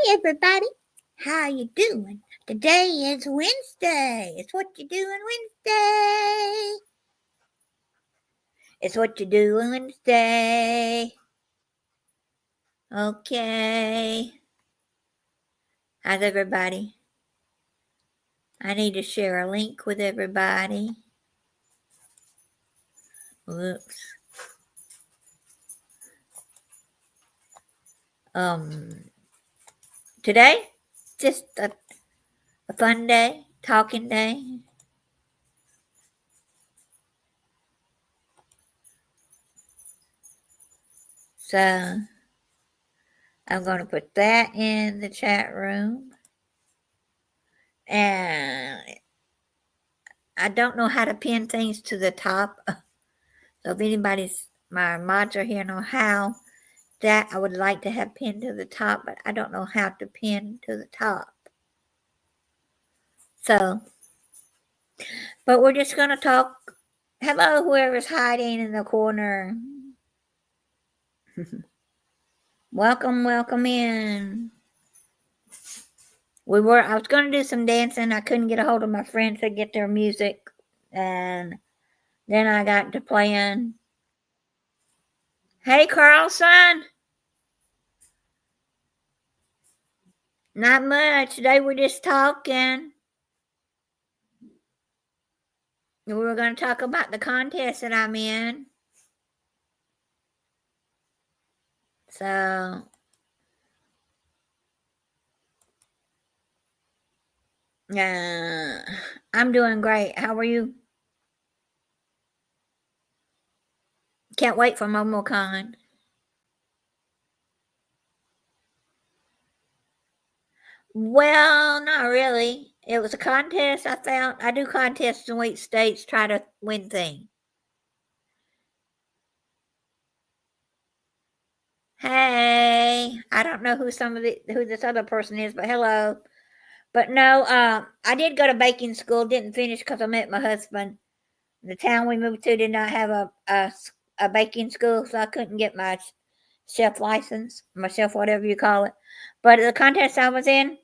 everybody. How you doing? Today is Wednesday. It's what you doing Wednesday. It's what you doing Wednesday. Okay. How's everybody? I need to share a link with everybody. Whoops. Today, just a fun day, talking day. So, I'm going to put that in the chat room. And I don't know how to pin things to the top. So if my mods are here know how, that I would like to have pinned to the top, but I don't know how to pin to the top. So, but we're just going to talk. Hello, whoever's hiding in the corner. Welcome in. I was going to do some dancing. I couldn't get a hold of my friends to get their music. And then I got to playing. Hey, Carlson. Not much. Today we're just talking. We were going to talk about the contest that I'm in. So, I'm doing great. How are you? Can't wait for MomoCon. Well, not really. It was a contest I found. I do contests in each states, try to win things. Hey, I don't know who this other person is, but hello. But no, I did go to baking school. Didn't finish because I met my husband. The town we moved to did not have a baking school, so I couldn't get my chef license, my chef whatever you call it. But the contest I was in,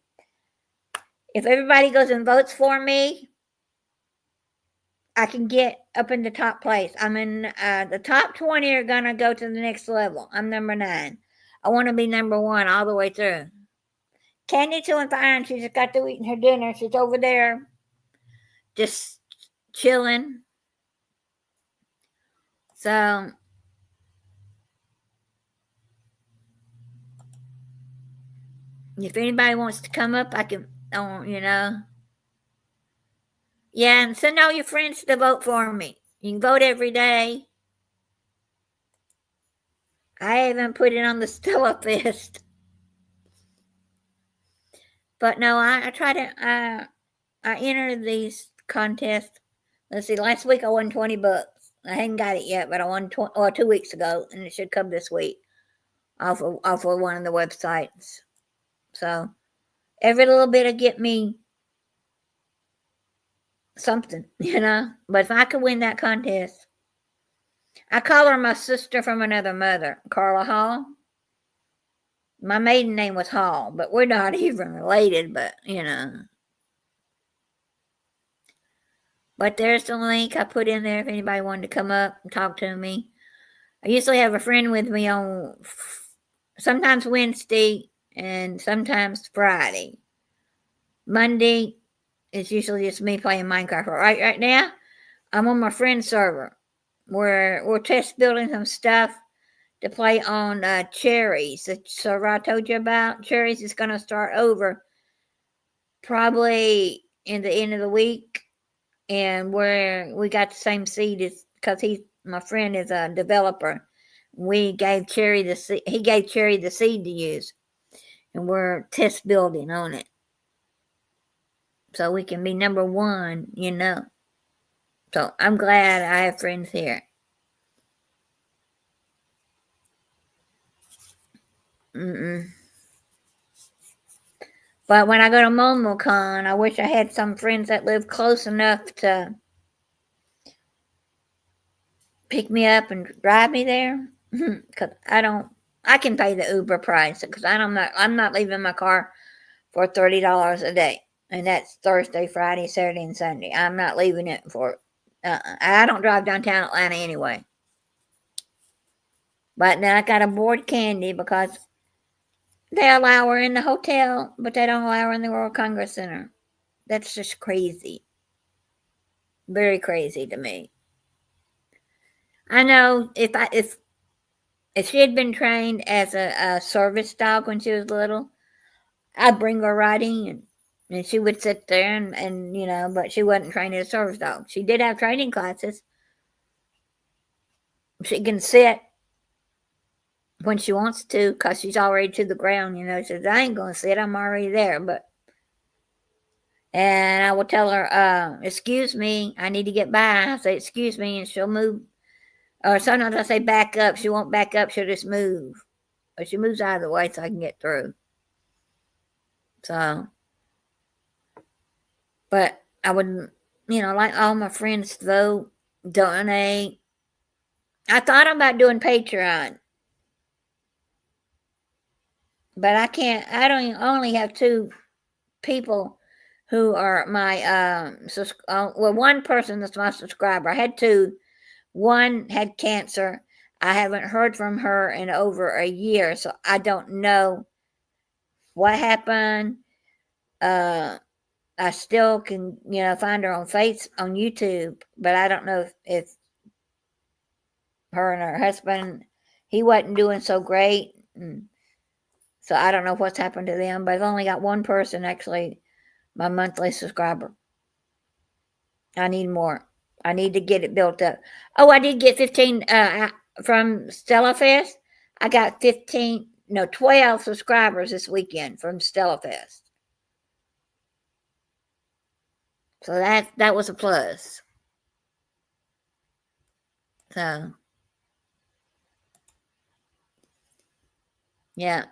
if everybody goes and votes for me, I can get up in the top place. I'm in the top 20 are going to go to the next level. I'm number 9. I want to be number 1 all the way through. Candy's doing fine. She just got through eating her dinner. She's over there just chilling. So, if anybody wants to come up, I can, Yeah, and send all your friends to vote for me. You can vote every day. I even put it on the Stella Fest. But no, I try to, I enter these contests. Let's see, last week I won $20. I hadn't got it yet, but I won 2 weeks ago, and it should come this week off of one of the websites. So every little bit will get me something, But if I could win that contest, I call her my sister from another mother, Carla Hall. My maiden name was Hall, but we're not even related, but. But there's the link I put in there if anybody wanted to come up and talk to me. I usually have a friend with me on sometimes Wednesday and sometimes Friday. Monday is usually just me playing Minecraft. Right now, I'm on my friend's server. We're test building some stuff to play on Cherries. The server I told you about, Cherries is going to start over probably in the end of the week. And we got the same seed as, because my friend is a developer. We gave Cherry the seed. He gave Cherry the seed to use, and we're test building on it, so we can be number 1. So I'm glad I have friends here. But when I go to MomoCon, I wish I had some friends that live close enough to pick me up and drive me there. Because I don't I can pay the Uber price because I'm not leaving my car for $30 a day, and that's Thursday, Friday, Saturday, and Sunday. I'm not leaving it for. I don't drive downtown Atlanta anyway. But now I got to board Candy because they allow her in the hotel, but they don't allow her in the World Congress Center. That's just crazy. Very crazy to me. I know if she had been trained as a service dog when she was little, I'd bring her right in. And she would sit there and but she wasn't trained as a service dog. She did have training classes. She can sit when she wants to because she's already to the ground. She says, I ain't going to sit. I'm already there. And I will tell her, excuse me, I need to get by. I say, excuse me, and she'll move. Or sometimes I say, back up. She won't back up. She'll just move. But she moves out of the way so I can get through. So, but I would, like all my friends to vote, donate. I thought about doing Patreon. But I can't, only have 2 people who are my, one person that's my subscriber. I had 2. One had cancer. I haven't heard from her in over a year, so I don't know what happened. I still can, find her on YouTube, but I don't know if her and her husband, he wasn't doing so great. So I don't know what's happened to them, but I've only got one person actually, my monthly subscriber. I need more. I need to get it built up. Oh, I did get 15 from Stella Fest. I got 12 subscribers this weekend from Stella Fest. So that was a plus. So yeah.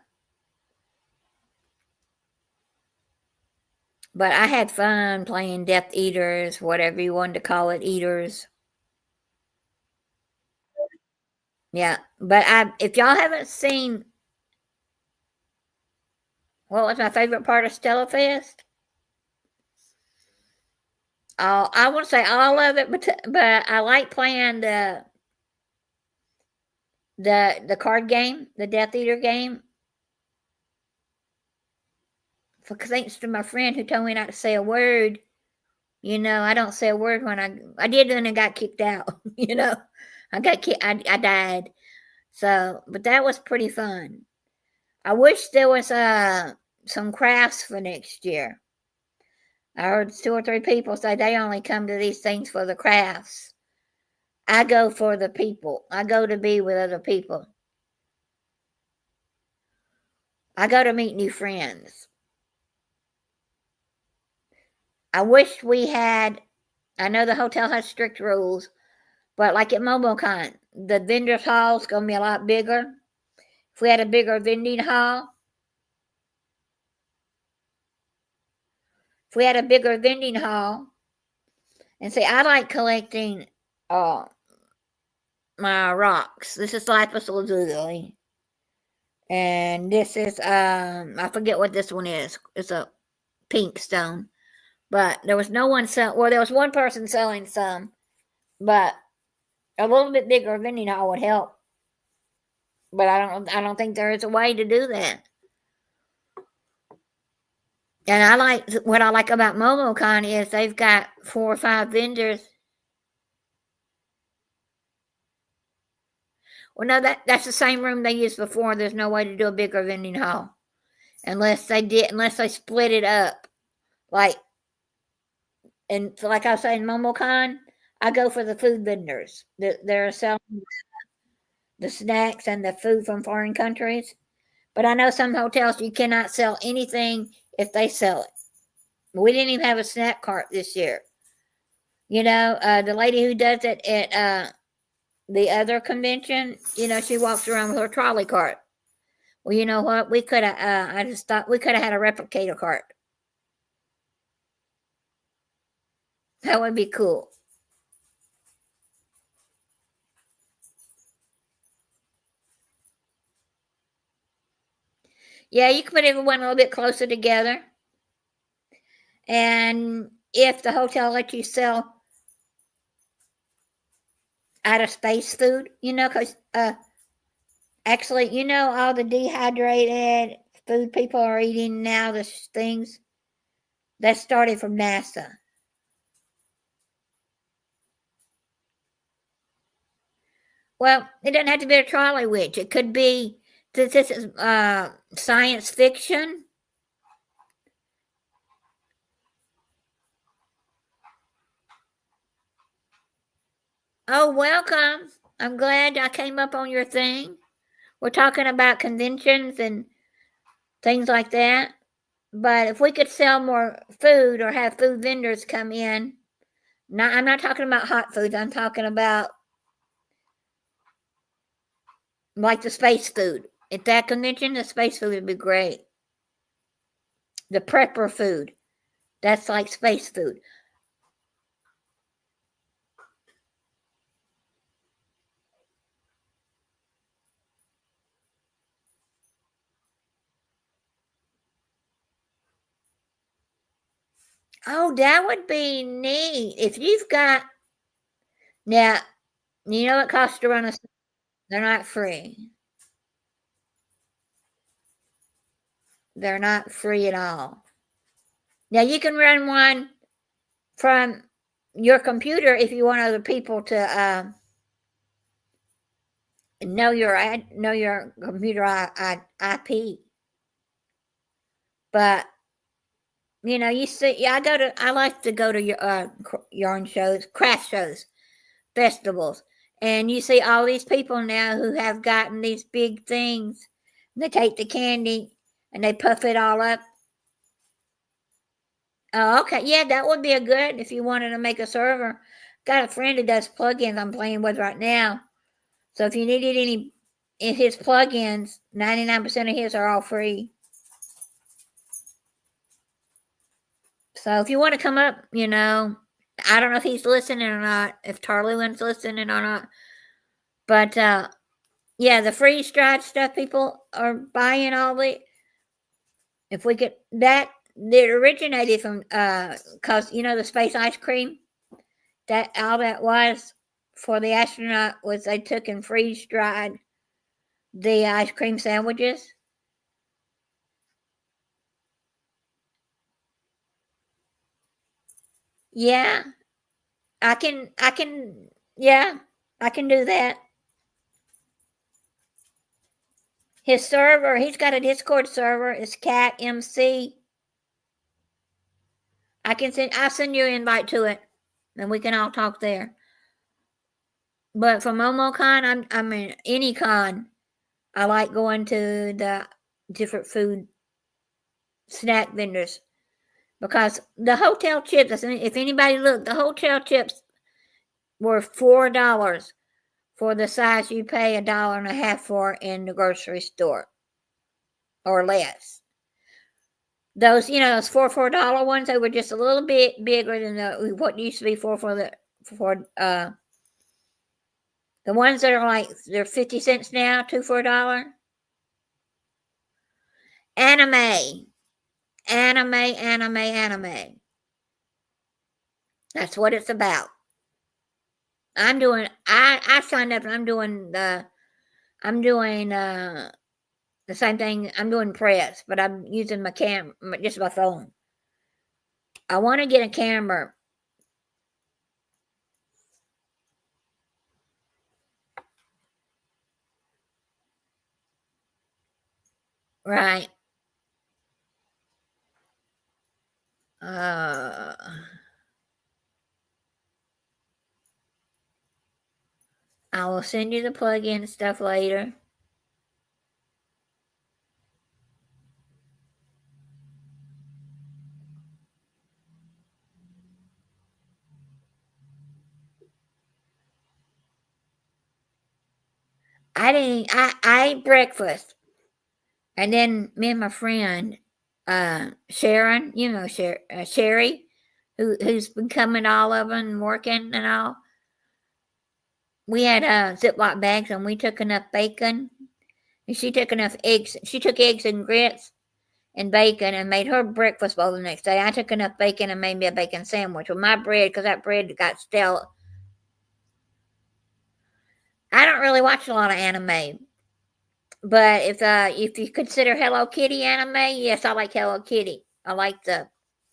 But I had fun playing Death Eaters, whatever you wanted to call it, Eaters. Yeah. But if y'all haven't seen what was my favorite part of Stella Fest? I won't say all of it, but I like playing the card game, the Death Eater game. Because thanks to my friend who told me not to say a word, I don't say a word when I did when I got kicked out. I got kicked. I died. So, but that was pretty fun. I wish there was some crafts for next year. I heard 2 or 3 people say they only come to these things for the crafts. I go for the people. I go to be with other people. I go to meet new friends. I wish we had, I know the hotel has strict rules, but like at MomoCon, the vendors hall is going to be a lot bigger. If we had a bigger vending hall, and see, I like collecting my rocks. This is lapis lazuli, and this is I forget what this one is. It's a pink stone, but there was no one selling. Well, there was one person selling some, but a little bit bigger vending hall would help. But I don't think there is a way to do that. And what I like about MomoCon is they've got 4 or 5 vendors. Well, no, that's the same room they used before. There's no way to do a bigger vending hall unless they split it up. And like I was saying, MomoCon, I go for the food vendors. They're selling the snacks and the food from foreign countries. But I know some hotels you cannot sell anything if they sell it. We didn't even have a snack cart this year. The lady who does it at the other convention, she walks around with her trolley cart. Well, you know what? We could have. I just thought we could have had a replicator cart. That would be cool. Yeah, you can put everyone a little bit closer together. And if the hotel lets you sell out of space food, because actually, all the dehydrated food people are eating now, the things that started from NASA. Well, it doesn't have to be a trolley witch. It could be that this is science fiction. Oh, welcome. I'm glad I came up on your thing. We're talking about conventions and things like that. But if we could sell more food or have food vendors come in, I'm not talking about hot foods. I'm talking about like the space food. At that convention, the space food would be great. The prepper food. That's like space food. Oh, that would be neat. If you've got now, you know what costs to run a. They're not free. They're not free at all. Now you can run one from your computer if you want other people to know your computer IP. But you see, yeah, I like to go to your yarn shows, craft shows, festivals, and you see all these people now who have gotten these big things. They take the candy and they puff it all up. Oh, okay, yeah, that would be a good if you wanted to make a server. Got a friend who does plugins I'm playing with right now. So if you needed any in his plugins, 99% of his are all free. So if you want to come up, I don't know if he's listening or not, if Tarluin's listening or not. But yeah, the freeze dried stuff people are buying all the. If we could that originated from cause the space ice cream, that all that was for the astronaut was they took and freeze dried the ice cream sandwiches. Yeah, yeah, I can do that. His server, he's got a Discord server. It's Cat MC. I'll send you an invite to it, and we can all talk there. But for MomoCon, I mean any con, I like going to the different food snack vendors because the hotel chips. If anybody looked, the hotel chips were $4 for the size you pay $1.50 for in the grocery store or less. Those, those $4 ones, they were just a little bit bigger than what used to be for the ones that are like they're 50 cents now, 2 for $1. Anime, anime. That's what it's about. I signed up and I'm doing the same thing. I'm doing press, but I'm using just my phone. I want to get a camera. Right. I will send you the plug-in stuff later. I ate breakfast. And then me and my friend, Sharon, Sherry, who's been coming to all of them and working and all. We had Ziploc bags and we took enough bacon. She took enough eggs. She took eggs and grits and bacon and made her breakfast bowl the next day. I took enough bacon and made me a bacon sandwich with my bread because that bread got stale. I don't really watch a lot of anime, but if you consider Hello Kitty anime, yes, I like Hello Kitty. I like the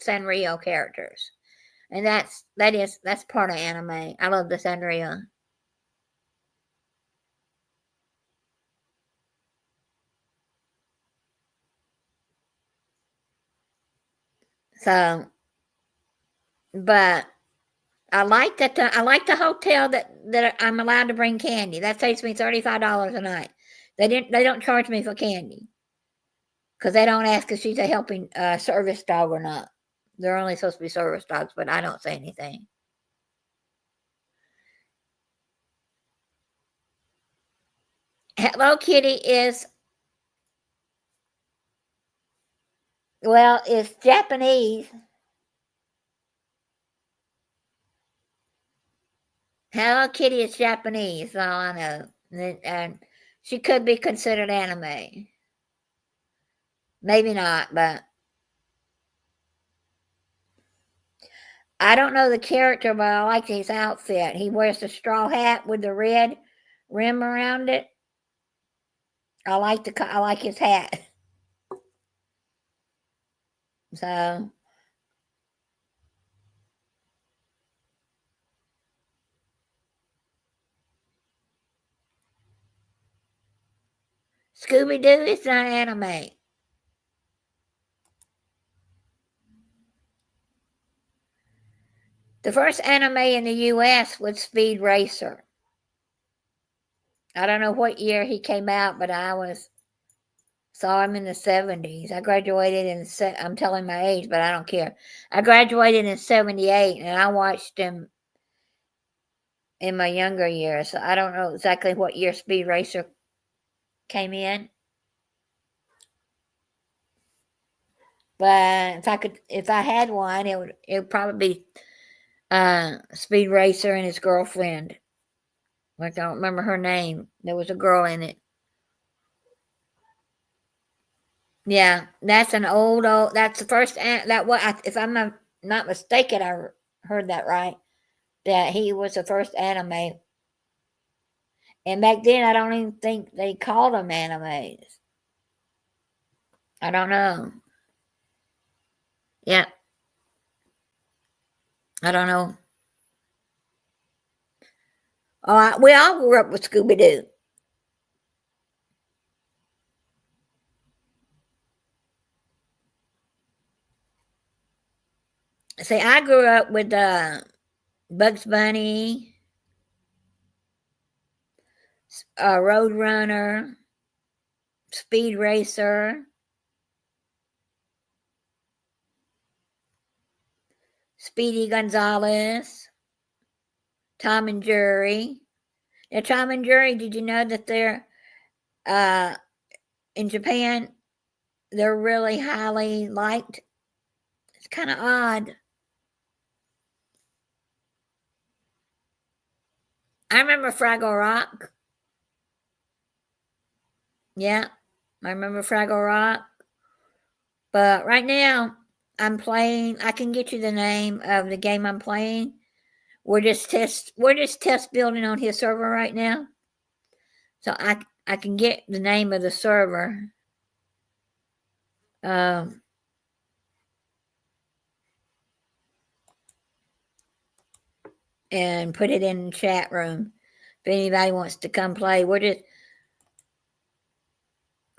Sanrio characters, and that's part of anime. I love the Sanrio. So, but I like that. I like the hotel that I'm allowed to bring candy. That saves me $35 a night. They don't charge me for candy because they don't ask if she's a helping service dog or not. They're only supposed to be service dogs, but I don't say anything. Hello Kitty is it's Japanese. Hello Kitty is Japanese. All I know, and she could be considered anime. Maybe not, but I don't know the character, but I like his outfit. He wears the straw hat with the red rim around it. I like his hat. So Scooby Doo is not anime. The first anime in the U.S. was Speed Racer. I don't know what year he came out, but saw him in the 70s. I graduated I'm telling my age, but I don't care. I graduated in 78 and I watched him in my younger years. So I don't know exactly what year Speed Racer came in. But if I had one, it would probably be Speed Racer and his girlfriend. Like I don't remember her name. There was a girl in it. Yeah, that's an old. That's the first. That what if I'm not mistaken, I heard that right. That he was the first anime. And back then, I don't even think they called them animes. I don't know. Yeah, I don't know. We all grew up with Scooby Doo. See, I grew up with Bugs Bunny, Roadrunner, Speed Racer, Speedy Gonzales, Tom and Jerry. Now, Tom and Jerry, did you know that they're uh, in Japan? They're really highly liked. It's kind of odd. I remember Fraggle Rock. Yeah, I remember Fraggle Rock. But right now, I'm playing. I can get you the name of the game I'm playing. We're just test building on his server right now. So I can get the name of the server. Um, and put it in the chat room if anybody wants to come play. We're just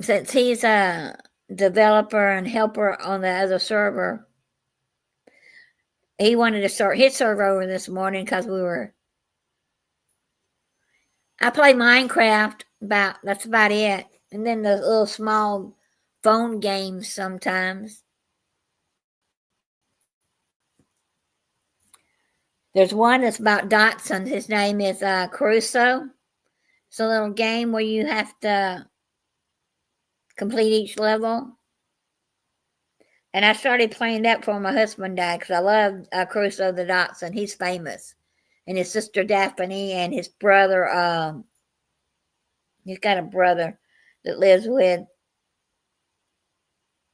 since he's a developer and helper on the other server, he wanted to start his server over this morning because I play Minecraft that's about it. And then the little small phone games sometimes. There's one that's about Dotson. His name is Crusoe. It's a little game where you have to complete each level. And I started playing that before my husband died because I love Crusoe the Dotson. He's famous. And his sister Daphne and his brother, he's got a brother. that lives with,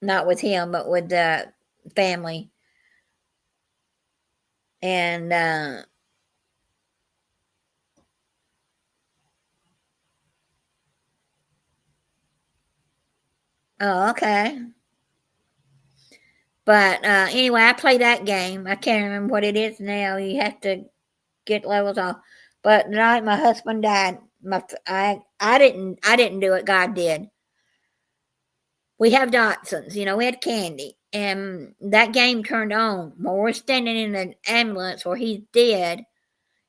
not with him, but with the family. And oh, okay. But anyway, I play that game. I can't remember what it is now. You have to get levels off. But the night my husband died, I didn't do it. God did. We have Datsuns, we had Candy, and that game turned on. Well, we're standing in an ambulance where he's dead,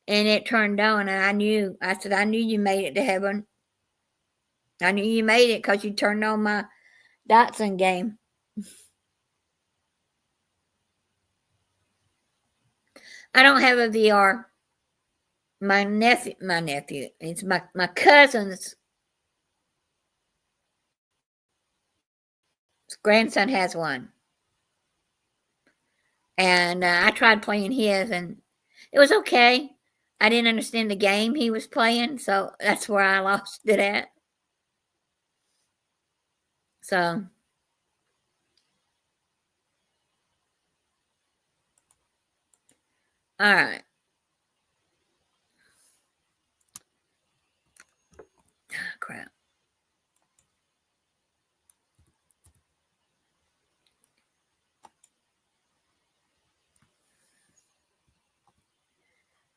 and it turned on, and I said, I knew you made it to heaven. I knew you made it because you turned on my Datsun game. I don't have a VR. My nephew, it's my cousin's grandson has one. And I tried playing his, and it was okay. I didn't understand the game he was playing, so that's where I lost it at. So, all right. Oh, crap.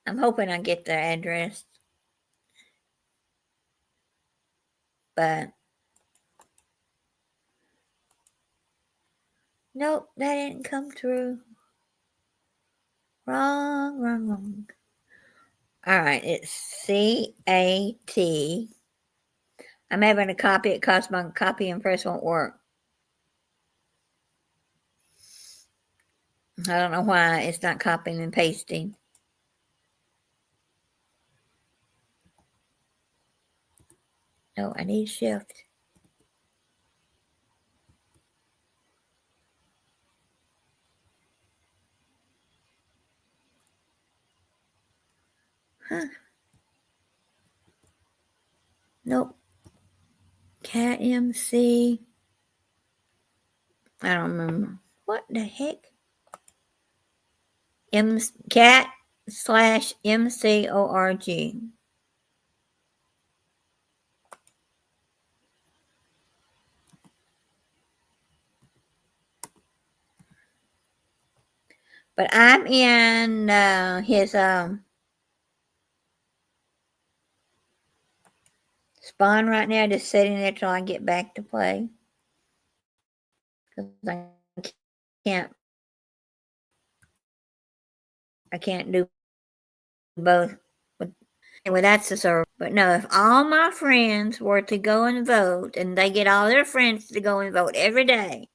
I'm hoping I get the address, but nope, that didn't come through. Wrong. All right, it's CAT. I'm having to copy it because my copy and press won't work. I don't know why it's not copying and pasting. No, I need shift. Huh. Nope. Cat MC. I don't remember. What the heck? Cat/MCORG. But I'm in his spawn right now, just sitting there till I get back to play. Because I can't do both. Anyway, that's the server. But no, if all my friends were to go and vote, and they get all their friends to go and vote every day,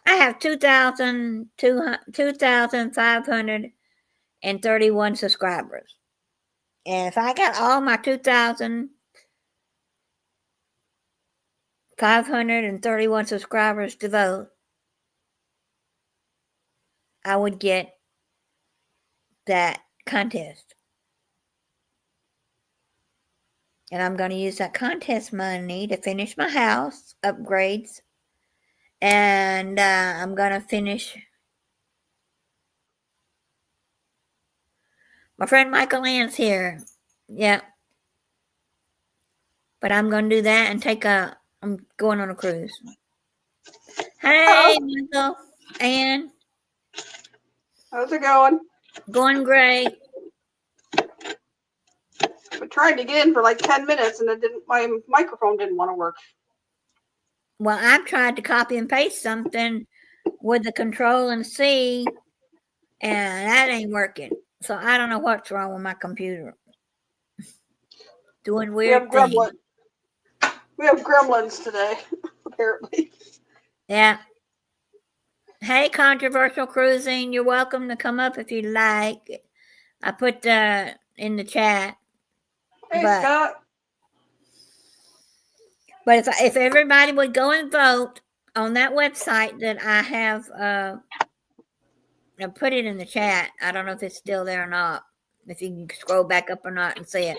I have 2,531 subscribers. And if I got all my 2,531 subscribers to vote, I would get that contest. And I'm going to use that contest money to finish my house upgrades. And I'm going to finish. My friend Michael Ann's here. Yeah. But I'm going to do that and I'm going on a cruise. Hey, Michael. Ann. How's it going? Going great. I tried to get in for like 10 minutes and my microphone didn't want to work. Well, I've tried to copy and paste something with the Control and C, and that ain't working. So I don't know what's wrong with my computer. Doing weird things. We have gremlins today, apparently. Yeah. Hey, Controversial Cruising, you're welcome to come up if you'd like. I put in the chat. Hey, Scott. But if everybody would go and vote on that website that I have I put it in the chat. I don't know if it's still there or not. If you can scroll back up or not and see it.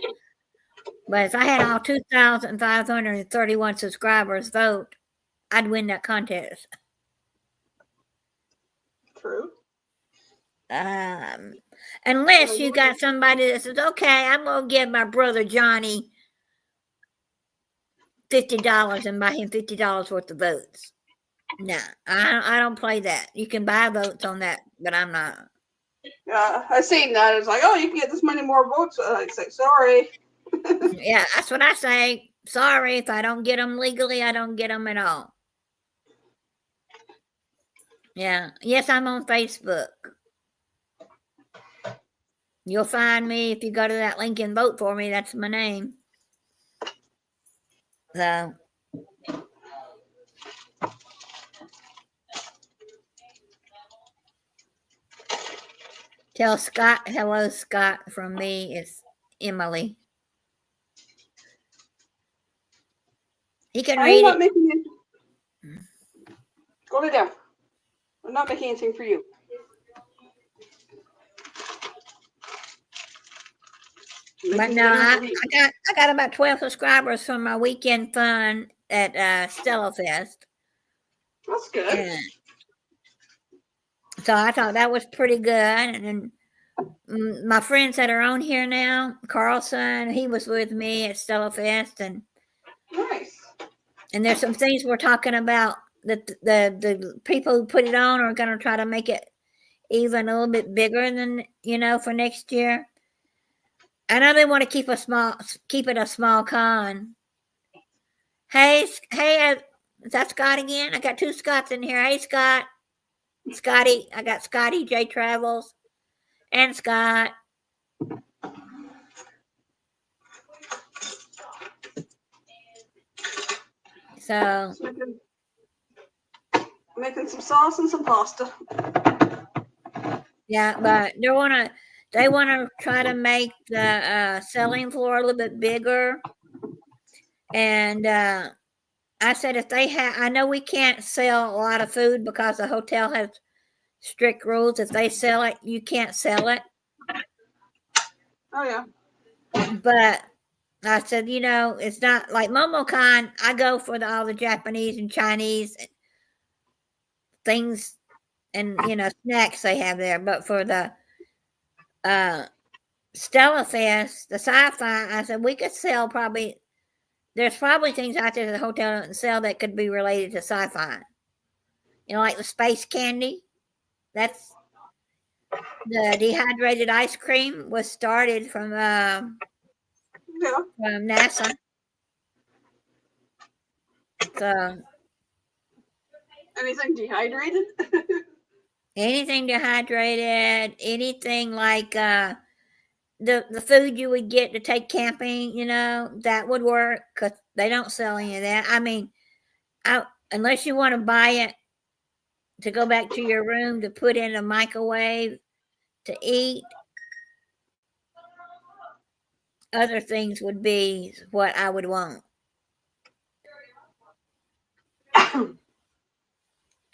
But if I had all 2,531 subscribers vote, I'd win that contest. True. Unless you got somebody that says, okay, I'm going to give my brother Johnny $50 and buy him $50 worth of votes. No, I don't play that. You can buy votes on that, but I'm not. Yeah, I seen that. It's like, oh, you can get this many more votes. I say, sorry. Yeah, that's what I say. Sorry, if I don't get them legally, I don't get them at all. Yeah. Yes, I'm on Facebook. You'll find me if you go to that link and vote for me. That's my name. So. Tell Scott, hello, Scott, from me. It's Emily. He can read not it. making it. Go lay down. I'm not making anything for you. But no, I got about 12 subscribers from my weekend fun at Stella Fest. That's good. And so I thought that was pretty good. And then my friends that are on here now, Carlson, he was with me at Stella Fest, and nice. And there's some things we're talking about that the people who put it on are going to try to make it even a little bit bigger than for next year. I know they want to keep it a small con. Hey, is that Scott again? I got two Scotts in here. Hey, Scott, Scotty. I got Scotty J Travels and Scott. So making some sauce and some pasta. Yeah, but they want to try to make the selling floor a little bit bigger. And I said, if they have, I know we can't sell a lot of food because the hotel has strict rules. If they sell it, you can't sell it. Oh, yeah. But I said, it's not like MomoCon. I go for all the Japanese and Chinese things and, snacks they have there. But for the Stella Fest, the sci-fi, I said, we could sell there's probably things out there that the hotel doesn't sell that could be related to sci-fi. Like the space candy. That's the dehydrated ice cream was started from NASA. So anything dehydrated? anything dehydrated, anything like the food you would get to take camping, that would work because they don't sell any of that. I mean, unless you want to buy it to go back to your room to put in a microwave to eat. Other things would be what I would want.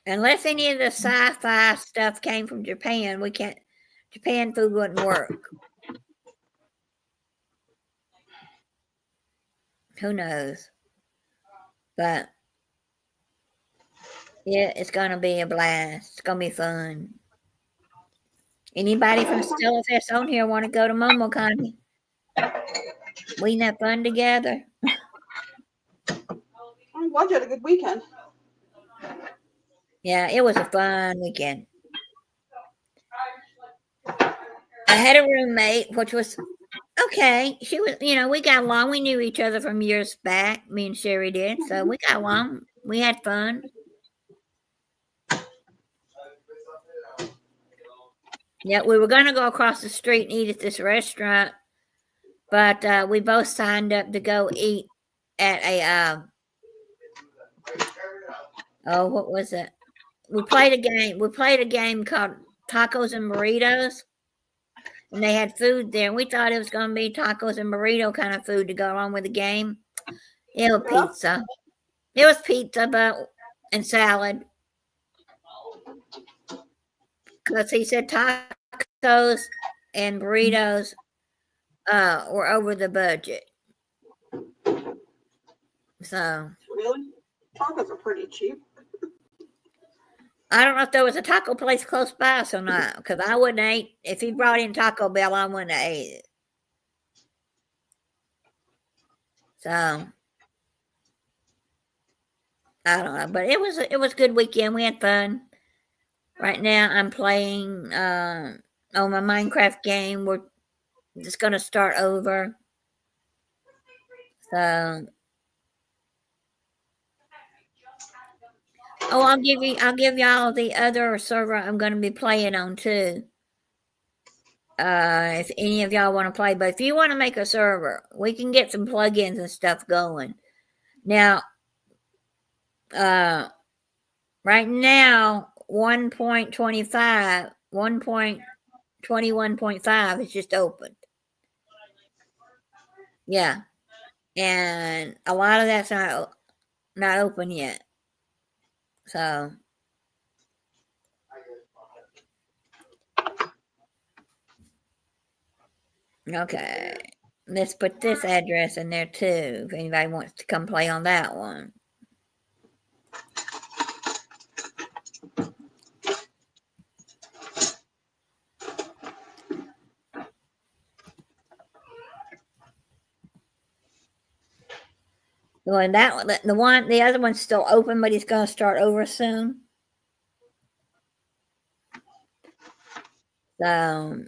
Unless any of the sci-fi stuff came from Japan, Japan food wouldn't work. Who knows? But yeah, it's going to be a blast. It's going to be fun. Anybody from Stella Fest on here want to go to MomoCon? We can have fun together. I'm glad you had a good weekend. Yeah, it was a fun weekend. I had a roommate, which was okay. She was, we got along. We knew each other from years back. Me and Sherry did. So we got along. We had fun. Yeah, we were going to go across the street and eat at this restaurant, but we both signed up to go eat at a, what was it? We played a game. We played a game called Tacos and Burritos, and they had food there. And we thought it was going to be tacos and burrito kind of food to go along with the game. It was pizza. It was pizza, and salad. Because he said tacos and burritos were over the budget. So Really? Tacos are pretty cheap. I don't know if there was a taco place close by us or not, because I wouldn't eat if he brought in Taco Bell. I wouldn't have ate it. So I don't know, but it was a good weekend. We had fun. Right now, I'm playing on my Minecraft game. We're just gonna start over. So oh, I'll give y'all the other server I'm gonna be playing on too. If any of y'all want to play, but if you want to make a server, we can get some plugins and stuff going. Now, right now, 1.25, 1.21.5 is just opened. Yeah, and a lot of that's not open yet. So okay, let's put this address in there too. If anybody wants to come play on that one. Well, the other one's still open, but he's going to start over soon. So,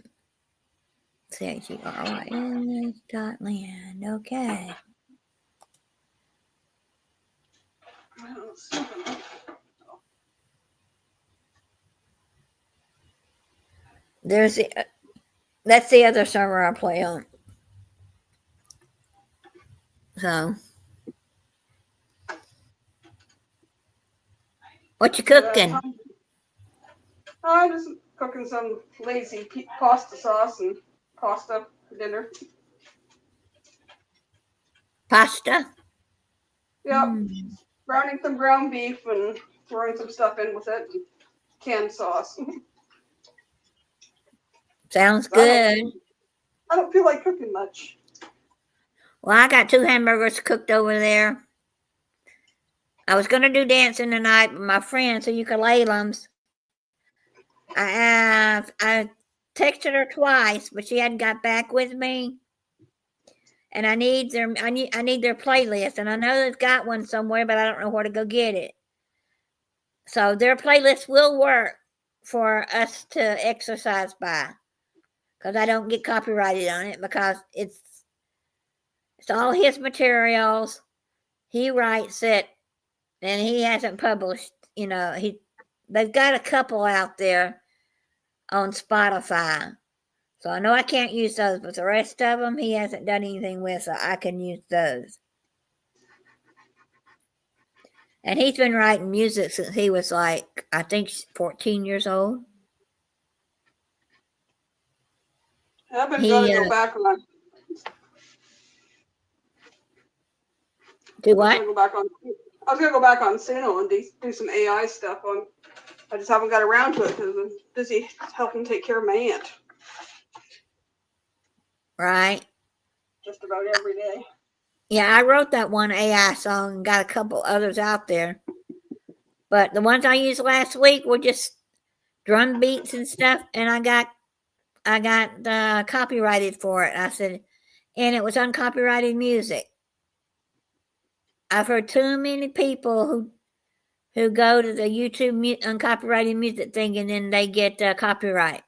CHERYN.land. Okay. That's the other server I play on. So, what you cooking? I'm just cooking some lazy pasta sauce and pasta for dinner. Pasta? Yep. Browning some ground beef and throwing some stuff in with it. And canned sauce. Sounds good. I don't feel like cooking much. Well, I got 2 hamburgers cooked over there. I was going to do dancing tonight with my friends, so ukulele's. I texted her twice, but she hadn't got back with me. And I need their playlist, and I know they've got one somewhere, but I don't know where to go get it. So their playlist will work for us to exercise by, because I don't get copyrighted on it, because it's all his materials. He writes it, and he hasn't published. They've got a couple out there on Spotify. So I know I can't use those, but the rest of them he hasn't done anything with, so I can use those. And he's been writing music since he was like, I think 14 years old. I've been going to go back on. Do what? I was going to go back on Suno and do some AI stuff on. I just haven't got around to it because I'm busy helping take care of my aunt. Right. Just about every day. Yeah, I wrote that one AI song and got a couple others out there. But the ones I used last week were just drum beats and stuff, and I got copyrighted for it. I said, and it was uncopyrighted music. I've heard too many people who go to the YouTube uncopyrighted music thing, and then they get copyright.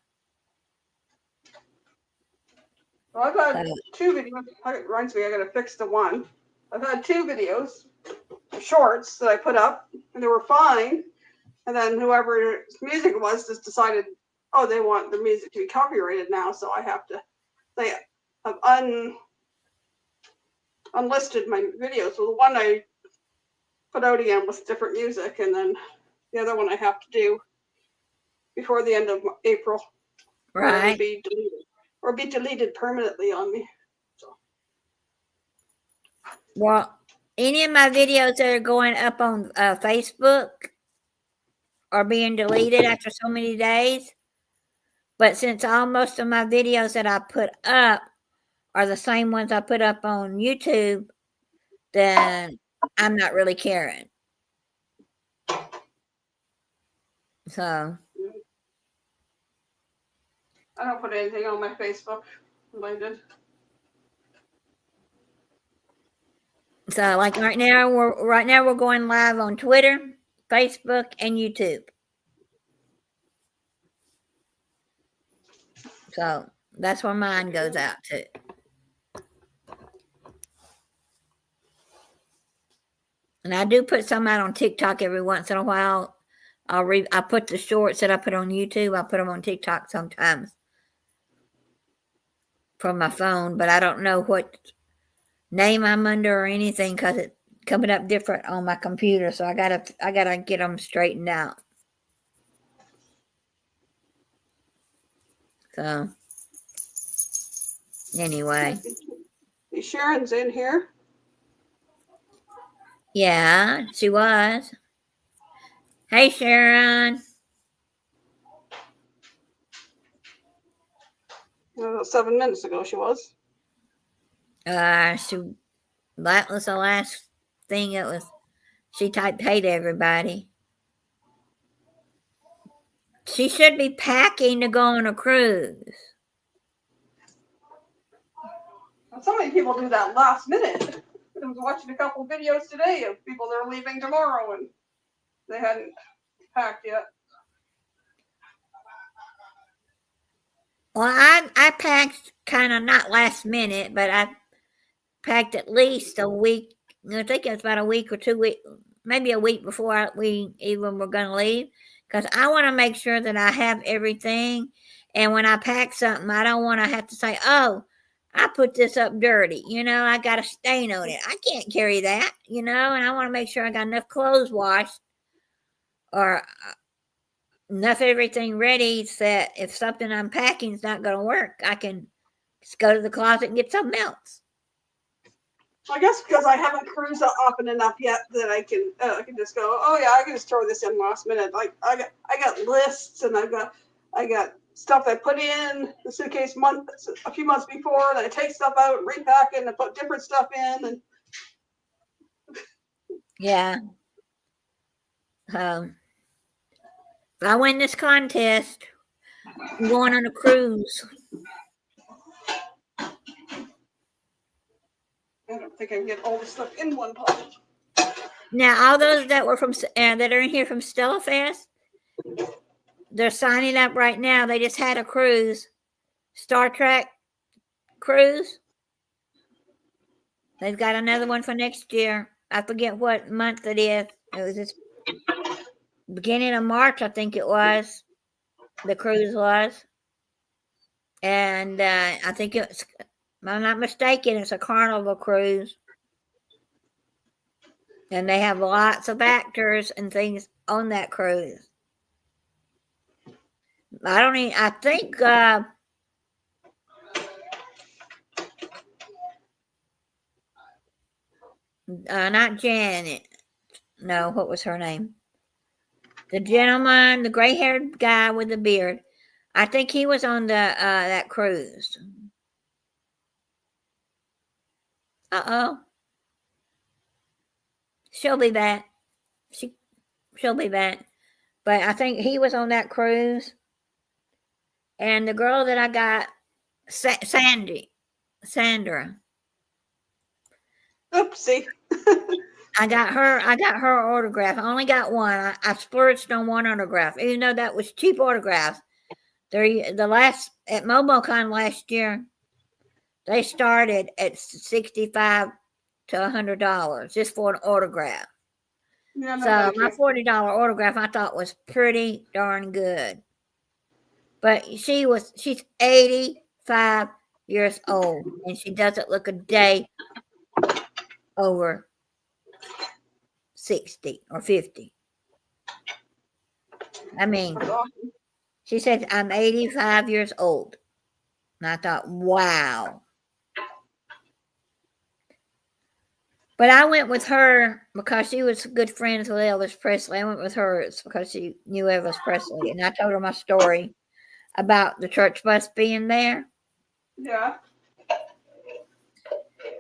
Well, I've had 2 videos. It reminds me, I got to fix the one. I've had 2 videos, shorts that I put up, and they were fine. And then whoever's music was just decided, oh, they want the music to be copyrighted now, so I have to. They have unlisted my videos. So the one I put out again with different music, and then the other one I have to do before the end of April. Right. Or be deleted permanently on me. So. Well, any of my videos that are going up on Facebook are being deleted after so many days. But since most of my videos that I put up are the same ones I put up on YouTube, then I'm not really caring. So I don't put anything on my Facebook related. So like right now we're going live on Twitter, Facebook, and YouTube. So that's where mine goes out to. And I do put some out on TikTok every once in a while. I put the shorts that I put on YouTube, I put them on TikTok sometimes from my phone, but I don't know what name I'm under or anything because it's coming up different on my computer. So I gotta get them straightened out. So anyway, Sharon's in here. yeah, she was. Hey, Sharon. About 7 minutes ago, she was. That was the last thing. It was. She typed "Hey" to everybody. She should be packing to go on a cruise. So many people do that last minute. I was watching a couple videos today of people that are leaving tomorrow and they hadn't packed yet. Well, I packed kind of not last minute, but I packed at least a week. I think it was about a week or 2 weeks, maybe a week before we even were going to leave, because I want to make sure that I have everything. And when I pack something, I don't want to have to say, "Oh, I put this up dirty." I got a stain on it. I can't carry that. And I want to make sure I got enough clothes washed or enough everything ready so that if something I'm packing is not going to work, I can just go to the closet and get something else. I guess because I haven't cruised often enough yet that I can just go, oh yeah, I can just throw this in last minute. Like I got lists and I got stuff I put in the suitcase a few months before, and I take stuff out and repack it and put different stuff in. And yeah. If I win this contest, I'm going on a cruise. I don't think I can get all the stuff in one pot. Now, all those that were that are in here from Stella Fest, they're signing up right now. They just had a cruise, Star Trek cruise. They've got another one for next year. I forget what month it is. It was just beginning of March, I think it was. The cruise was, and I think it's. If I'm not mistaken, it's a Carnival cruise. And they have lots of actors and things on that cruise. I think not Janet. No, what was her name? The gentleman, the gray-haired guy with the beard. I think he was on that cruise. Uh-oh. She'll be back. She'll be back. But I think he was on that cruise. And the girl that I got, Sandra. Oopsie. I got her autograph. I only got one. I splurged on one autograph, even though that was cheap autographs. The last at MomoCon last year, they started at $65 to $100 just for an autograph. Yeah, So my $40 autograph I thought was pretty darn good. But she's 85 years old, and she doesn't look a day over 60 or 50. I mean, she said, "I'm 85 years old." And I thought, wow. But I went with her because she was good friends with Elvis Presley. I went with her because she knew Elvis Presley. And I told her my story about the church bus being there. Yeah.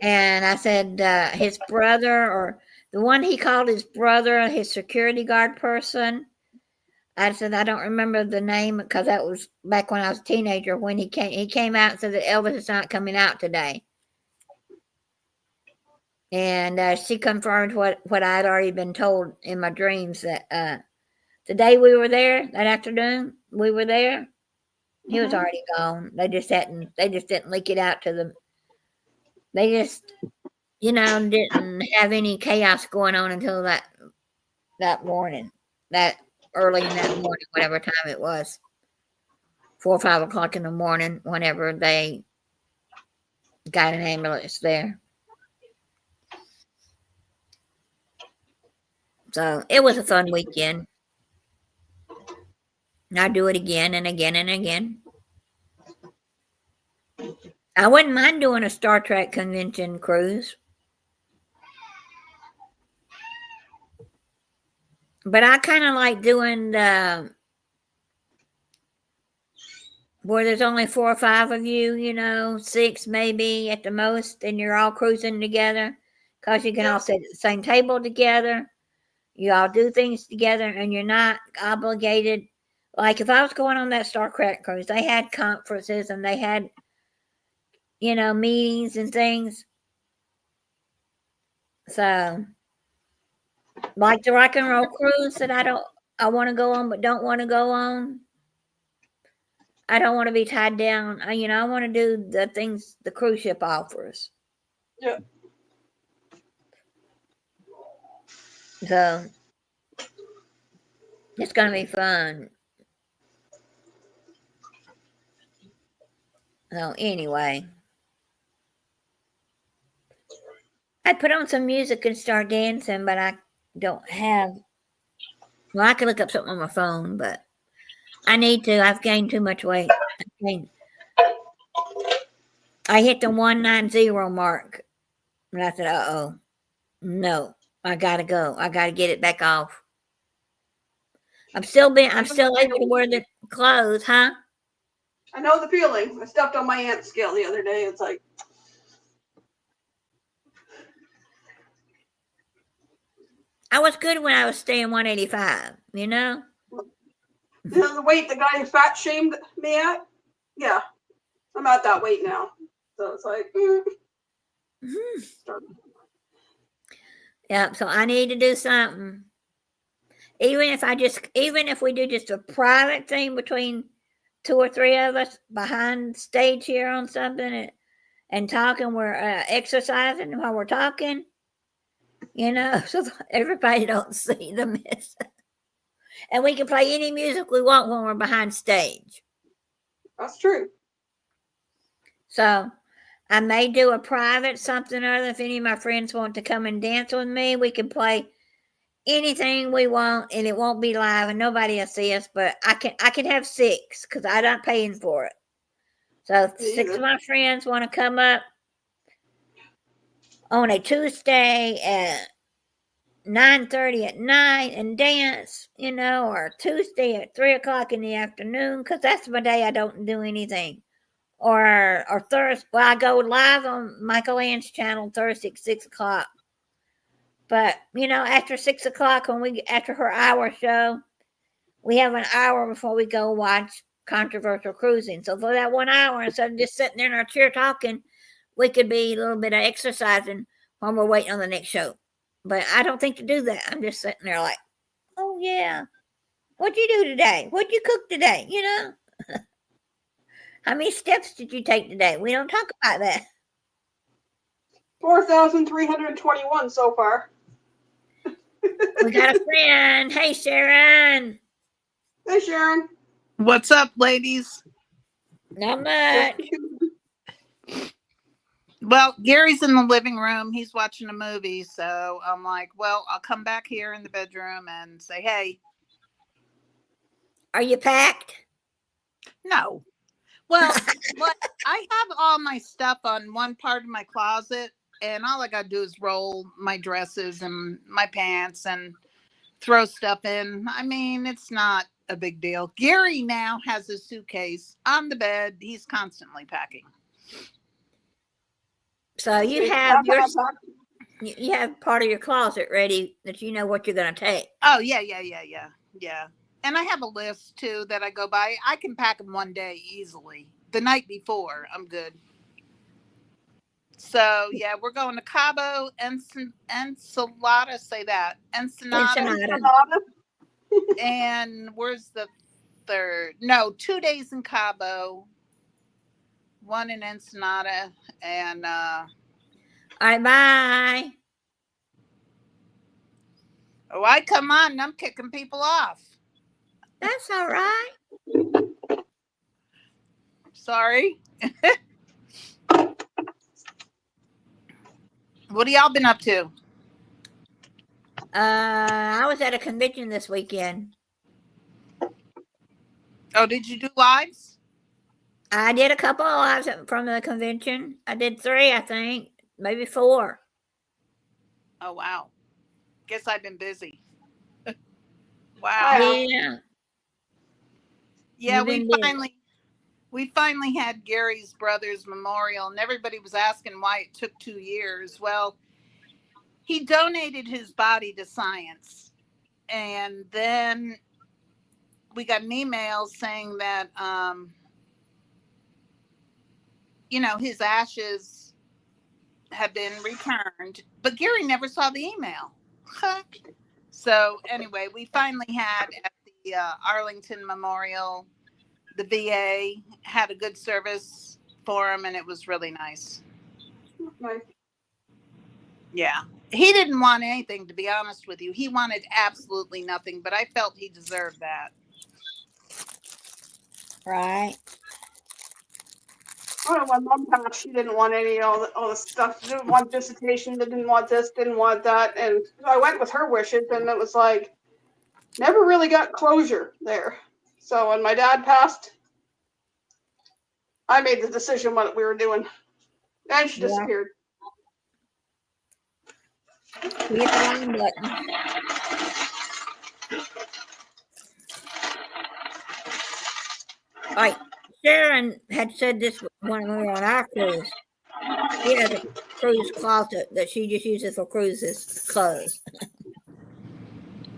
And I said his brother or The one he called his brother, his security guard person. I said, I don't remember the name because that was back when I was a teenager when he came. He came out and said that Elvis is not coming out today. And she confirmed what I had already been told in my dreams that the day we were there, that afternoon we were there, he was already gone. They just didn't leak it out to them. They just, didn't have any chaos going on until that morning, that early in that morning, whatever time it was, 4 or 5 o'clock in the morning, whenever they got an ambulance there. So it was a fun weekend. I'd do it again and again and again. I wouldn't mind doing a Star Trek convention cruise. But I kind of like doing where there's only 4 or 5 of you, 6 maybe at the most, and you're all cruising together because you can all sit at the same table together. You all do things together and you're not obligated. Like if I was going on that Star Trek cruise, they had conferences and they had, meetings and things. So, like the rock and roll cruise that I want to go on but don't want to go on. I don't want to be tied down. I want to do the things the cruise ship offers. Yeah. So, it's going to be fun. So, anyway. I'd put on some music and start dancing, but I don't have. Well, I can look up something on my phone, but I need to. I've gained too much weight. I hit the 190 mark, and I said, "Uh-oh, no, I gotta go. I gotta get it back off." I'm still able to wear the clothes, huh? I know the feeling. I stepped on my aunt's scale the other day. It's like. I was good when I was staying 185, The weight the guy fat shamed me at? Yeah. I'm at that weight now. So it's like, Yeah, so I need to do something. Even if we do just a private thing between 2 or 3 of us behind stage here on something and talking, we're exercising while we're talking. So everybody don't see the mess. And we can play any music we want when we're behind stage. That's true. So I may do a private something or other. If any of my friends want to come and dance with me, we can play anything we want and it won't be live and nobody will see us, but I can have 6 because I'm not paying for it. So if 6 of my friends want to come up on a Tuesday at 9:30 at night and dance, or Tuesday at 3 o'clock in the afternoon, because that's my day I don't do anything. Or Thursday, well, I go live on Michael Ann's channel Thursday at 6 o'clock. But, after 6 o'clock, after her hour show, we have an hour before we go watch Controversial Cruising. So for that 1 hour, instead of just sitting there in our chair talking, we could be a little bit of exercising while we're waiting on the next show. But I don't think to do that. I'm just sitting there like, oh, yeah. What'd you do today? What'd you cook today? How many steps did you take today? We don't talk about that. 4,321 so far. We got a friend. Hey, Sharon. Hey, Sharon. What's up, ladies? Not much. Well, Gary's in the living room. He's watching a movie. So I'm like, well, I'll come back here in the bedroom and say, hey. Are you packed? No. Well, I have all my stuff on one part of my closet, and all I got to do is roll my dresses and my pants and throw stuff in. I mean, it's not a big deal. Gary now has a suitcase on the bed. He's constantly packing. So you have your you have part of your closet ready that you know what you're going to take. Oh, yeah. And I have a list too that I go by. I can pack them one day easily. The night before, I'm good. So yeah, we're going to Cabo, Ensenada. Say that, Ensenada. Ensenada. And where's the third? No, 2 days in Cabo, one in Ensenada, and All right, bye. oh, I come on, and I'm kicking people off. That's all right. Sorry. What have y'all been up to? I was at a convention this weekend. Oh, did you do lives? I did a couple of lives from the convention. I did 3, I think, maybe 4. Oh, wow. Guess I've been busy. Wow. Yeah. Yeah, You've been busy. we finally had Gary's brother's memorial, and everybody was asking why it took 2 years. Well, he donated his body to science, and then we got an email saying that his ashes have been returned, but Gary never saw the email. So anyway, we finally had at the Arlington Memorial, the VA had a good service for him, and it was really nice. Nice. Yeah. He didn't want anything, to be honest with you. He wanted absolutely nothing, but I felt he deserved that. Right. I don't know, my mom passed, she didn't want all the stuff. She didn't want dissertation, didn't want this, didn't want that. And I went with her wishes, and it was like, never really got closure there. So when my dad passed, I made the decision what we were doing. And she disappeared. Hit the wrong button. All right. Sharon had said this when we were on our cruise. She has a cruise closet that she just uses for cruises clothes.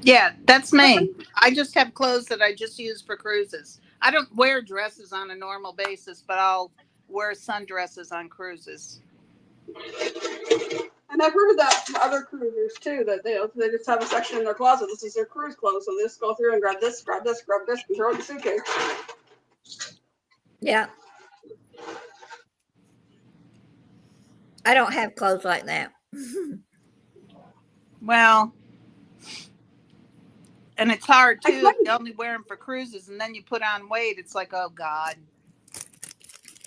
Yeah, that's me. I just have clothes that I just use for cruises. I don't wear dresses on a normal basis, but I'll wear sundresses on cruises. And I've heard of that from other cruisers too, that they just have a section in their closet. This is their cruise clothes, so they just go through and grab this, and throw it in the suitcase. Yeah. I don't have clothes like that. Well, and it's hard too. If you only wear them for cruises, and then you put on weight. It's like, oh God.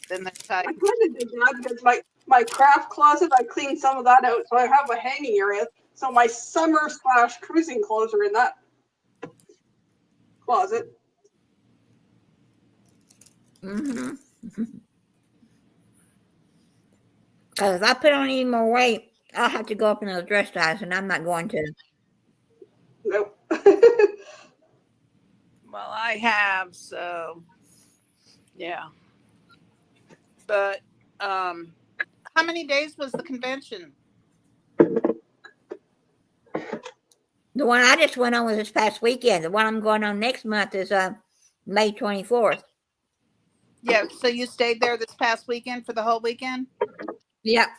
Then they're tight. I kind of did that because my craft closet, I cleaned some of that out, so I have a hanging area. So my summer / cruising clothes are in that closet. Mm-hmm. Because if I put on any more weight, I'll have to go up in those dress size, and I'm not going to. Nope. Well, I have, so yeah. But how many days was the convention? The one I just went on was this past weekend. The one I'm going on next month is May 24th. Yeah, so you stayed there this past weekend for the whole weekend? Yep.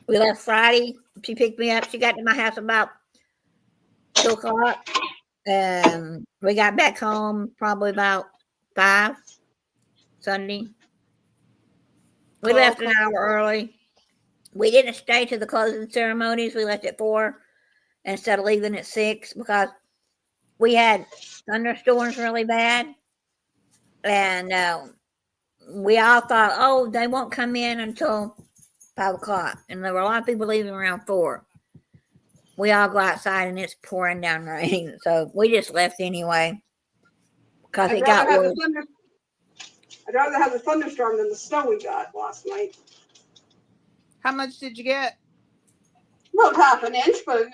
We left Friday. She picked me up. She got to my house about 2 o'clock. We got back home probably about 5 Sunday. We left an hour early. We didn't stay to the closing ceremonies. We left at 4 instead of leaving at 6 because we had thunderstorms really bad. And we all thought, oh, they won't come in until 5 o'clock. And there were a lot of people leaving around 4. We all go outside and it's pouring down rain. So we just left anyway. Because it got worse. I'd rather have the thunderstorm than the snow we got last night. How much did you get? About half an inch, but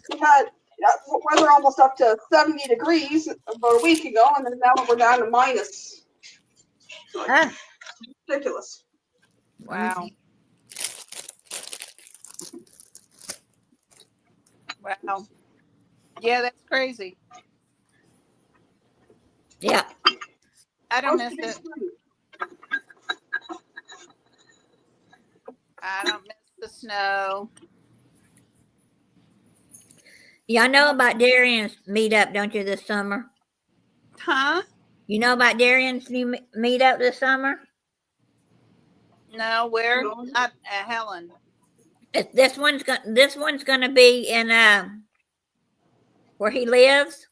we had weather almost up to 70 degrees about a week ago, and then now we're down to minus. Ridiculous. Wow. Wow. Yeah, that's crazy. Yeah. I don't Supposed miss to be it. sunny. I don't miss the snow. Y'all know about Darian's meetup, don't you, this summer? Huh? You know about Darian's new meetup this summer? No, where? No. Not Helen. This one's gonna be in where he lives.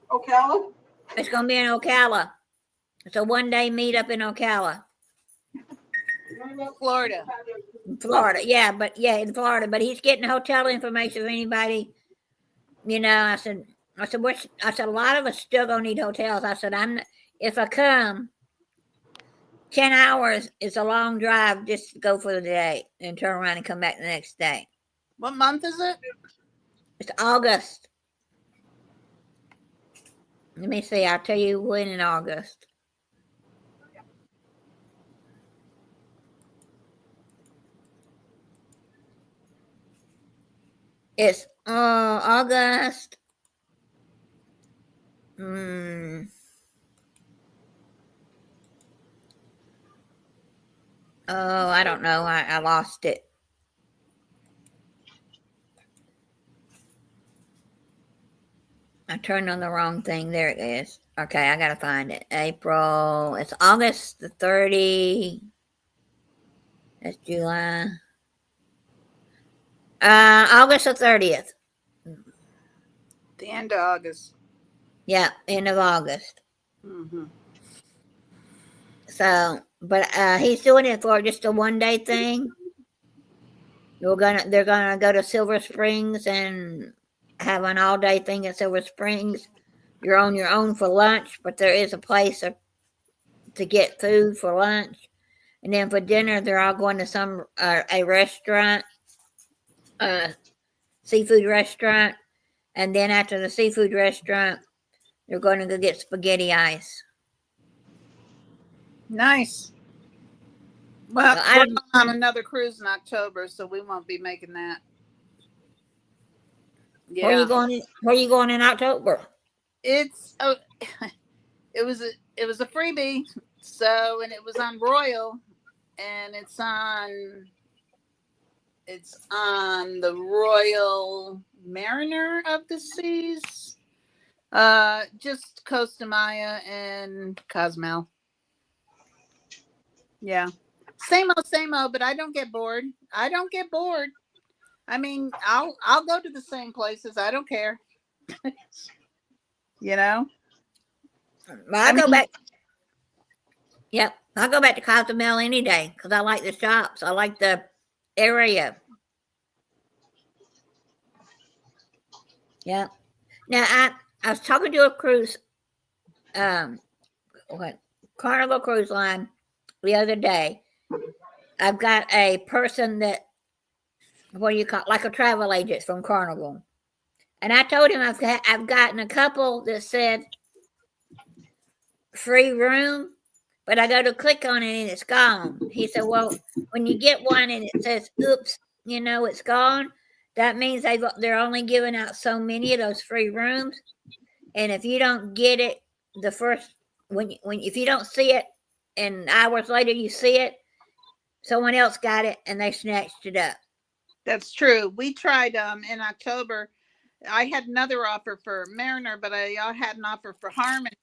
Ocala? It's gonna be in Ocala. It's a 1 day meetup in Ocala, Florida. in Florida. Yeah, in Florida. But he's getting hotel information for anybody. You know, I said, a lot of us still gonna need hotels. I said, if I come, 10 hours is a long drive just to go for the day and turn around and come back the next day. What month is it? It's August. Let me see. I'll tell you when in August. It's August. Oh, I don't know. I lost it. I turned on the wrong thing. There it is. Okay, I gotta find it. April. It's August the 30. That's July. August the 30th. The end of August. Yeah, end of August. Mm-hmm. So, but he's doing it for just a 1 day thing. They're gonna go to Silver Springs and have an all day thing at Silver Springs. You're on your own for lunch, but there is a place to get food for lunch, and then for dinner they're all going to a restaurant, seafood restaurant, and then after the seafood restaurant, they're going to go get spaghetti ice. Nice. Well, Well, we're going on another cruise in October, so we won't be making that. Yeah. Where are you going in October? It's it was a freebie. So, and it was on Royal, and it's on the Royal Mariner of the Seas. Just Costa Maya and Cozumel. Yeah. Same old, but I don't get bored. I mean, I'll go to the same places. I don't care. You know? Well, I go back. Yep, I'll go back to Cozumel any day because I like the shops. I like the area. Yeah. Now I was talking to a cruise, Carnival Cruise Line the other day. I've got a person that, what do you call it, like a travel agent from Carnival, and I told him I've gotten a couple that said free room, but I go to click on it and it's gone. He said, well, when you get one and it says, oops, it's gone, that means they're only giving out so many of those free rooms. And if you don't get it if you don't see it and hours later you see it, someone else got it and they snatched it up. That's true. We tried in October. I had another offer for Mariner, but I had an offer for Harmony.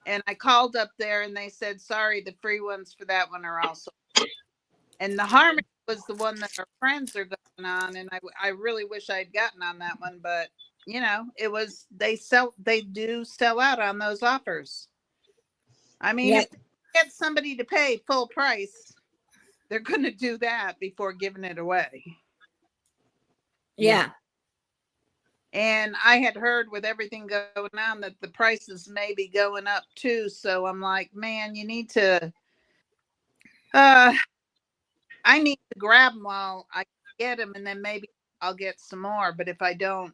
And I called up there and they said, sorry, the free ones for that one are also. And the Harmony was the one that our friends are going on. And I really wish I'd gotten on that one, but they do sell out on those offers. I mean, if they get somebody to pay full price, they're going to do that before giving it away. Yeah. And I had heard with everything going on that the prices may be going up too. So I'm like, man, you need to, I need to grab them while I get them, and then maybe I'll get some more. But if I don't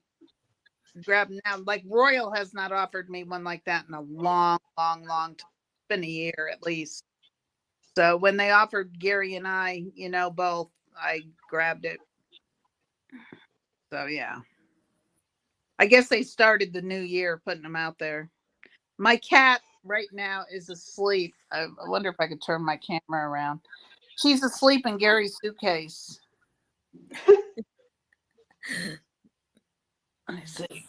grab them now, like Royal has not offered me one like that in a long, long, long time. It's been a year at least. So when they offered Gary and I, both, I grabbed it. So yeah, I guess they started the new year putting them out there. My cat right now is asleep. I wonder if I could turn my camera around. She's asleep in Gary's suitcase. Let me see.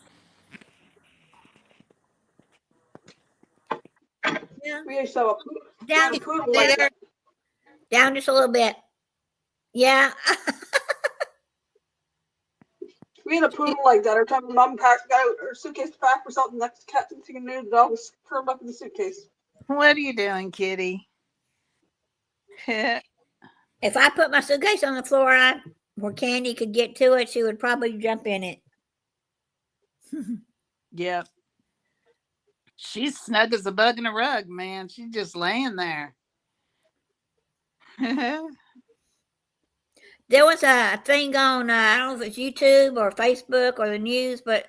Yeah. We used to have a Down, poodle Stay like there. that. down just a little bit. Yeah. We had a poodle like that. Every time mom got her suitcase to pack or something, next cat thing knew the dog was curled up in the suitcase. What are you doing, kitty? If I put my suitcase on the floor where Candy could get to it, she would probably jump in it. Yep. She's snug as a bug in a rug, man. She's just laying there. There was a thing on, I don't know if it's YouTube or Facebook or the news, but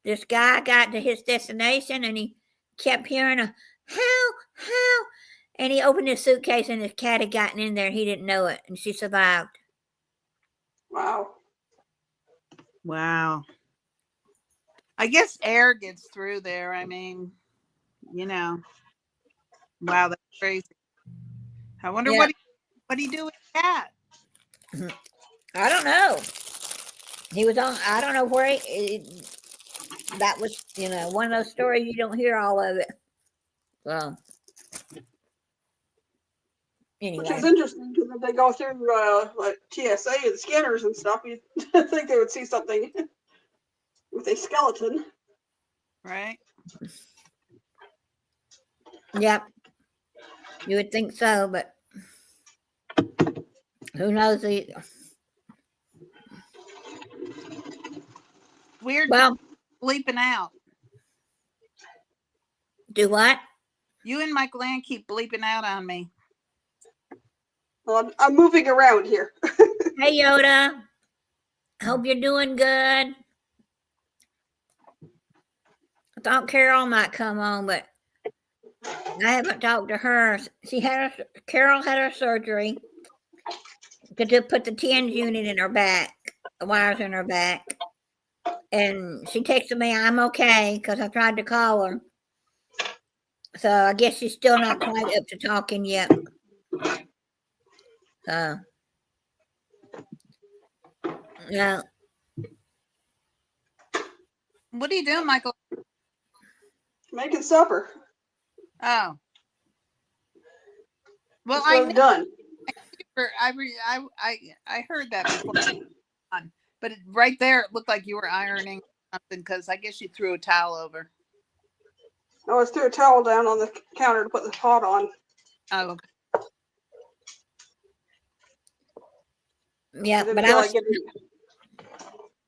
this guy got to his destination and he kept hearing a how, and he opened his suitcase and his cat had gotten in there and he didn't know it, and she survived. Wow. Wow. I guess air gets through there. I mean, you know. Wow, that's crazy. I wonder Yeah. what he do with that. I don't know. He was on, I don't know where that was, one of those stories you don't hear all of it. So, Which is anyway. interesting because if they go through like TSA and scanners and stuff, you'd think they would see something with a skeleton. Right? Yep. You would think so, but who knows? Weird Well, bleeping out. do what? You and Michael Ann keep bleeping out on me. Well, I'm moving around here. Hey, Yoda. Hope you're doing good. I thought Carol might come on, but I haven't talked to her. Carol had her surgery to put the TENS unit in her back, the wires in her back. And she texted me, I'm okay, because I tried to call her. So I guess she's still not quite up to talking yet. So, yeah. What are you doing, Michael? Making supper. Oh. Well, That's what I've done. I heard that before, but right there it looked like you were ironing something because I guess you threw a towel over. I was threw a towel down on the counter to put the pot on. Oh, okay. Yeah, didn't but feel like getting-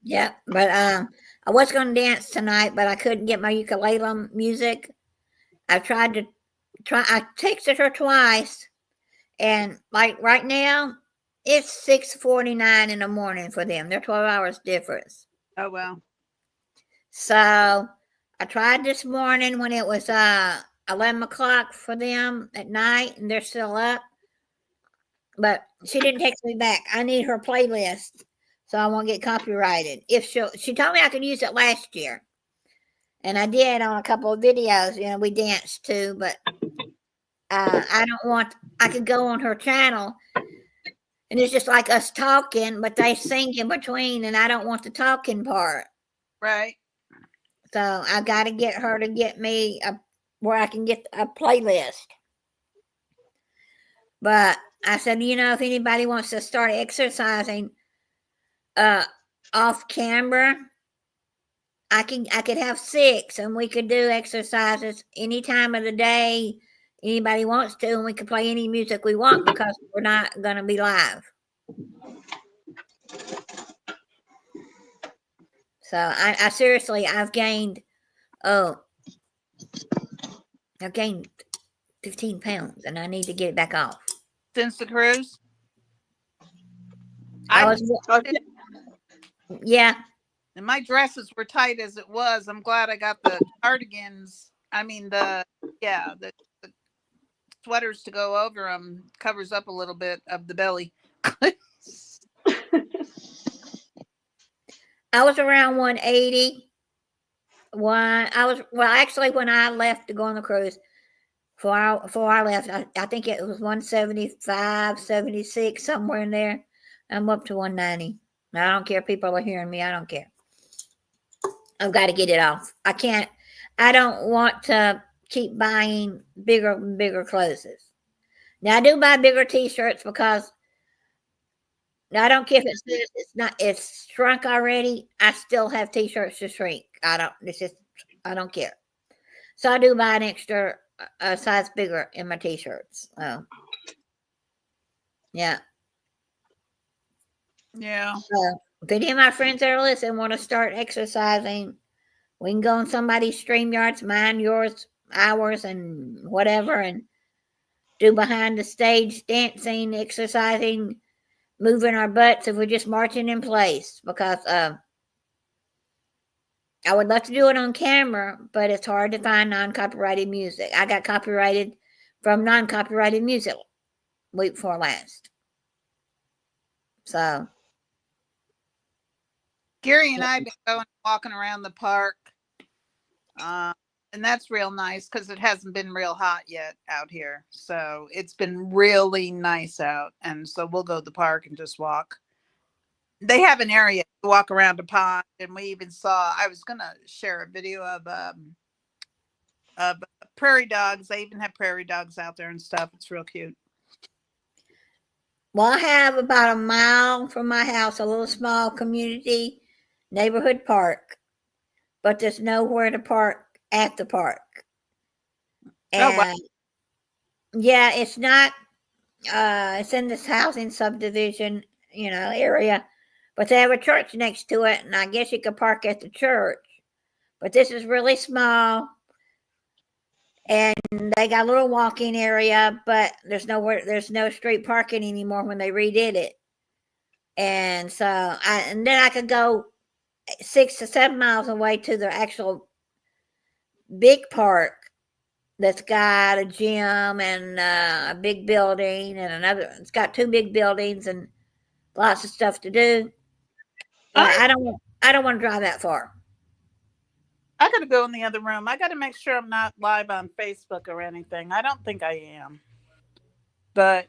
yeah, but I was going to dance tonight, but I couldn't get my ukulele music. I texted her twice, and like right now, it's 6:49 in the morning for them. They're 12 hours difference. Oh well. So I tried this morning when it was 11 o'clock for them at night, and they're still up. But she didn't text me back. I need her playlist so I won't get copyrighted. She told me I could use it last year, and I did on a couple of videos. We danced too, but I don't want. I could go on her channel, and it's just like us talking, but they sing in between, and I don't want the talking part. Right. So I got to get her to get me where I can get a playlist. But I said, if anybody wants to start exercising off camera, I could have 6, and we could do exercises any time of the day anybody wants to, and we could play any music we want because we're not going to be live. So I seriously, I've gained 15 pounds, and I need to get it back off. Since the cruise? Yeah. And my dresses were tight as it was. I'm glad I got the cardigans. I mean, the sweaters to go over them. Covers up a little bit of the belly. I was around 180. Actually, when I left to go on the cruise, before I left, I think it was 175, 76, somewhere in there. I'm up to 190. I don't care if people are hearing me. I don't care. I've got to get it off. I don't want to keep buying bigger and bigger clothes. Now I do buy bigger t-shirts because I don't care if it says it's shrunk already. I still have t-shirts to shrink. I don't care. So I do buy an extra size bigger in my t-shirts. Yeah. Yeah. So if any of my friends that are listening want to start exercising, we can go on somebody's StreamYards, mine, yours, ours, and whatever, and do behind the stage dancing, exercising, moving our butts if we're just marching in place. Because I would love to do it on camera, but it's hard to find non-copyrighted music. I got copyrighted from non-copyrighted music week before last. So Gary and I have been going walking around the park. And that's real nice because it hasn't been real hot yet out here. So it's been really nice out. And so we'll go to the park and just walk. They have an area to walk around a pond. And we even saw, I was going to share a video of prairie dogs. They even have prairie dogs out there and stuff. It's real cute. Well, I have about a mile from my house a little small community neighborhood park, but there's nowhere to park at the park. And Oh, wow. yeah, it's not, it's in this housing subdivision, area, but they have a church next to it, and I guess you could park at the church. But this is really small, and they got a little walking area, but there's no street parking anymore when they redid it. And so then I could go 6 to 7 miles away to the actual big park that's got a gym and a big building and it's got 2 big buildings and lots of stuff to do. But I don't want to drive that far. I got to go in the other room. I got to make sure I'm not live on Facebook or anything. I don't think I am. But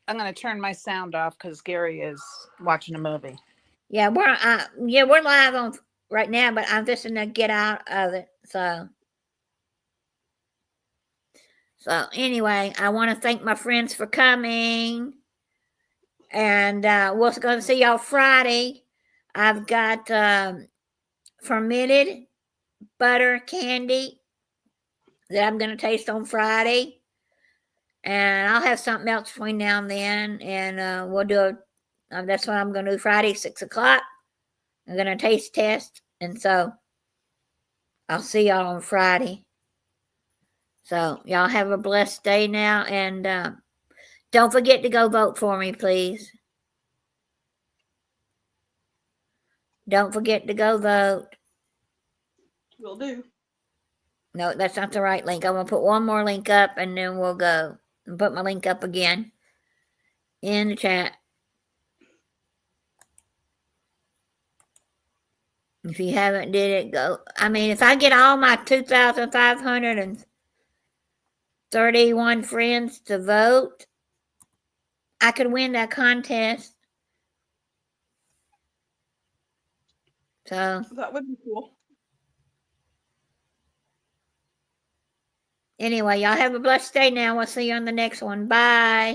I'm going to turn my sound off because Gary is watching a movie. Yeah, we're live on right now, but I'm just gonna get out of it. So anyway, I want to thank my friends for coming, and we're going to see y'all Friday. I've got fermented butter candy that I'm going to taste on Friday, and I'll have something else between now and then, and we'll do that's what I'm going to do Friday, 6 o'clock. I'm going to taste test, and so I'll see y'all on Friday. So y'all have a blessed day now, and don't forget to go vote for me, please. Don't forget to go vote. Will do. No, that's not the right link. I'm going to put one more link up, and then we'll go and put my link up again in the chat. If you haven't did it, go. I mean, if I get all my 2,531 friends to vote, I could win that contest. So That would be cool. Anyway, y'all have a blessed day now. We'll see you on the next one. Bye.